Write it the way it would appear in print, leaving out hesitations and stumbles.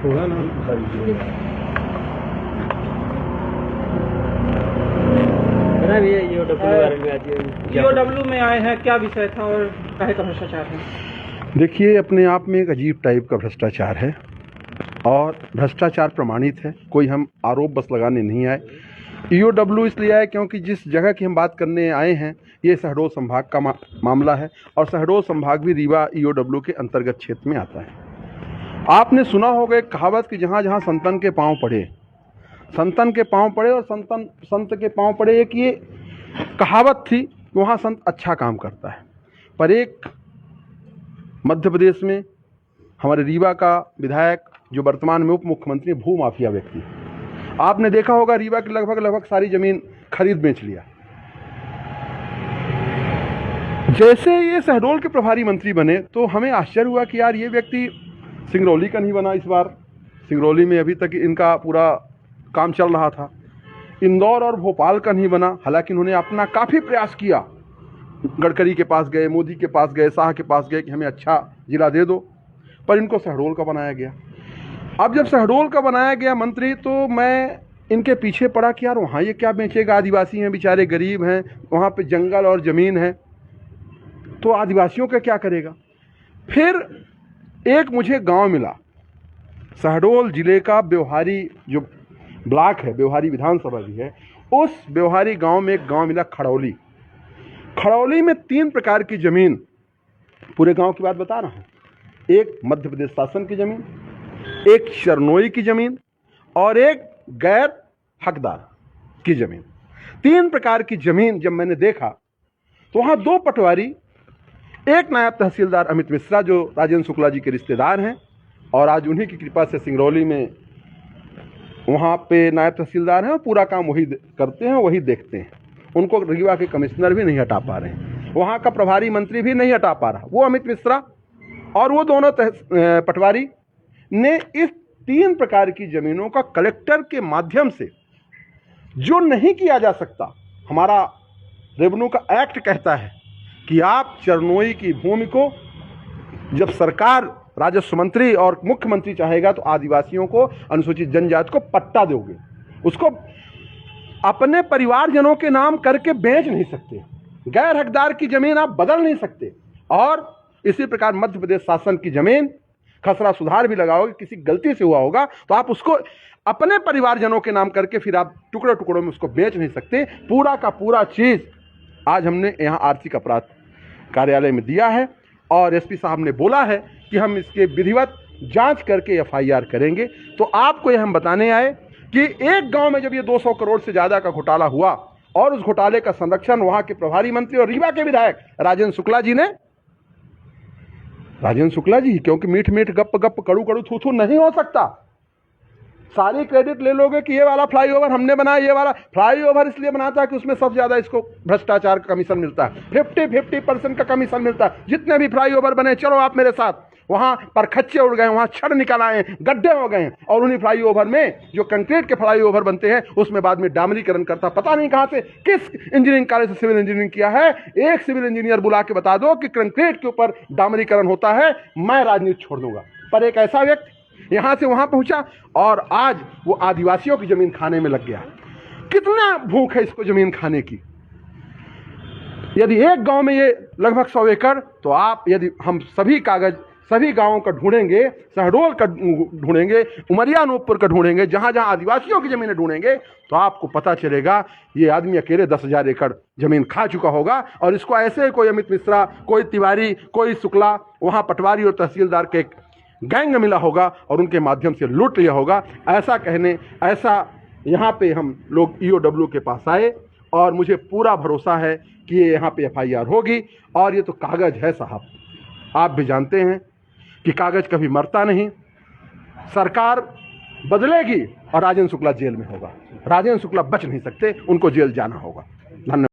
थोड़ा ना ईओडब्ल्यू में आए हैं, क्या विषय था और काहे का भ्रष्टाचार है? देखिए, अपने आप में एक अजीब टाइप का भ्रष्टाचार है और भ्रष्टाचार प्रमाणित है। कोई हम आरोप बस लगाने नहीं आए। ईओडब्ल्यू इसलिए आए क्योंकि जिस जगह की हम बात करने आए हैं ये शहडोल संभाग का मामला है और शहडोल संभाग भी रीवा ईओडब्ल्यू के अंतर्गत क्षेत्र में आता है। आपने सुना होगा एक कहावत कि जहाँ जहाँ संतन के पाँव पड़े, संतन के पाँव पड़े और संत के पाँव पड़े, एक ये कहावत थी। वहाँ संत अच्छा काम करता है। पर एक मध्य प्रदेश में हमारे रीवा का विधायक जो वर्तमान में उप मुख्यमंत्री भू माफिया व्यक्ति, आपने देखा होगा रीवा की लगभग सारी जमीन खरीद बेच लिया। जैसे ये शहडोल के प्रभारी मंत्री बने तो हमें आश्चर्य हुआ कि यार ये व्यक्ति सिंगरौली का नहीं बना। इस बार सिंगरौली में अभी तक इनका पूरा काम चल रहा था। इंदौर और भोपाल का नहीं बना, हालांकि इन्होंने अपना काफ़ी प्रयास किया। गडकरी के पास गए, मोदी के पास गए, शाह के पास गए कि हमें अच्छा जिला दे दो, पर इनको शहडोल का बनाया गया। अब जब शहडोल का बनाया गया मंत्री तो मैं इनके पीछे पड़ा कि यार वहाँ ये क्या बेचेगा, आदिवासी हैं बेचारे, गरीब हैं, वहाँ पे जंगल और ज़मीन है, तो आदिवासियों का क्या करेगा। फिर एक मुझे गांव मिला, शहडोल ज़िले का व्यवहारी जो ब्लॉक है, व्यवहारी विधानसभा भी है, उस व्यवहारी गांव में एक गांव मिला खड़ौली। खड़ौली में 3 प्रकार की ज़मीन, पूरे गांव की बात बता रहा हूँ, एक मध्य प्रदेश शासन की ज़मीन, एक शरनोई की ज़मीन और एक गैर हकदार की ज़मीन। 3 प्रकार की ज़मीन जब मैंने देखा तो वहाँ 2 पटवारी, एक नायब तहसीलदार अमित मिश्रा जो राजेंद्र शुक्ला जी के रिश्तेदार हैं और आज उन्हीं की कृपा से सिंगरौली में वहाँ पे नायब तहसीलदार हैं और पूरा काम वही करते हैं, वही देखते हैं। उनको रीवा के कमिश्नर भी नहीं हटा पा रहे हैं, वहाँ का प्रभारी मंत्री भी नहीं हटा पा रहा, वो अमित मिश्रा और वो दोनों पटवारी ने इस 3 प्रकार की ज़मीनों का कलेक्टर के माध्यम से, जो नहीं किया जा सकता, हमारा रेवेन्यू का एक्ट कहता है कि आप चरनोई की भूमि को जब सरकार, राजस्व मंत्री और मुख्यमंत्री चाहेगा तो आदिवासियों को, अनुसूचित जनजाति को पट्टा दोगे, उसको अपने परिवारजनों के नाम करके बेच नहीं सकते, गैर हकदार की ज़मीन आप बदल नहीं सकते। और इसी प्रकार मध्य प्रदेश शासन की ज़मीन खसरा सुधार भी लगाओगे, किसी गलती से हुआ होगा तो आप उसको अपने परिवारजनों के नाम करके फिर आप टुकड़ों टुकड़ों में उसको बेच नहीं सकते। पूरा का पूरा चीज़ आज हमने यहाँ आर्थिक अपराध कार्यालय में दिया है और एसपी साहब ने बोला है कि हम इसके विधिवत जांच करके एफआईआर करेंगे। तो आपको ये हम बताने आए कि एक गांव में जब ये 200 करोड़ से ज़्यादा का घोटाला हुआ और उस घोटाले का संरक्षण वहाँ के प्रभारी मंत्री और रीवा के विधायक राजेंद्र शुक्ला जी ने, राजेंद्र शुक्ला जी, क्योंकि मीठ मीठ गप गप कड़ू कड़ू थू थू नहीं हो सकता। सारी क्रेडिट ले लोगे कि ये वाला फ्लाईओवर हमने बनाया, ये वाला फ्लाईओवर इसलिए बनाता है कि उसमें सबसे ज़्यादा इसको भ्रष्टाचार का कमीशन मिलता है, 50% का कमीशन मिलता है। जितने भी फ्लाईओवर बने, चलो आप मेरे साथ, वहाँ पर खच्चे उड़ गए, वहाँ छड़ निकल आए, गड्ढे हो गए, और उन्हीं फ्लाईओवर में जो कंक्रीट के फ्लाईओवर बनते हैं उसमें बाद में डामरीकरण करता, पता नहीं कहाँ से, किस इंजीनियरिंग कॉलेज से सिविल इंजीनियरिंग किया है। एक सिविल इंजीनियर बुला के बता दो कि कंक्रीट के ऊपर डामरीकरण होता है, मैं राजनीति छोड़ दूंगा। पर एक ऐसा व्यक्ति यहाँ से वहाँ पहुँचा और आज वो आदिवासियों की ज़मीन खाने में लग गया। कितना भूख है इसको ज़मीन खाने की। यदि एक गांव में ये लगभग 100 एकड़, तो आप यदि हम सभी कागज सभी गांवों का ढूंढेंगे, शहडोल का ढूंढेंगे, उमरिया अनूपपुर का ढूंढेंगे, जहाँ जहाँ आदिवासियों की ज़मीनें ढूंढेंगे, तो आपको पता चलेगा ये आदमी अकेले 10,000 एकड़ ज़मीन खा चुका होगा। और इसको ऐसे कोई अमित मिश्रा, कोई तिवारी, कोई शुक्ला, वहाँ पटवारी और तहसीलदार के गैंग मिला होगा और उनके माध्यम से लूट लिया होगा। ऐसा यहाँ पे हम लोग ईओडब्ल्यू के पास आए और मुझे पूरा भरोसा है कि ये यहाँ पे एफआईआर होगी। और ये तो कागज़ है साहब, आप भी जानते हैं कि कागज़ कभी मरता नहीं। सरकार बदलेगी और राजेंद्र शुक्ला जेल में होगा। राजेंद्र शुक्ला बच नहीं सकते, उनको जेल जाना होगा। धन्यवाद।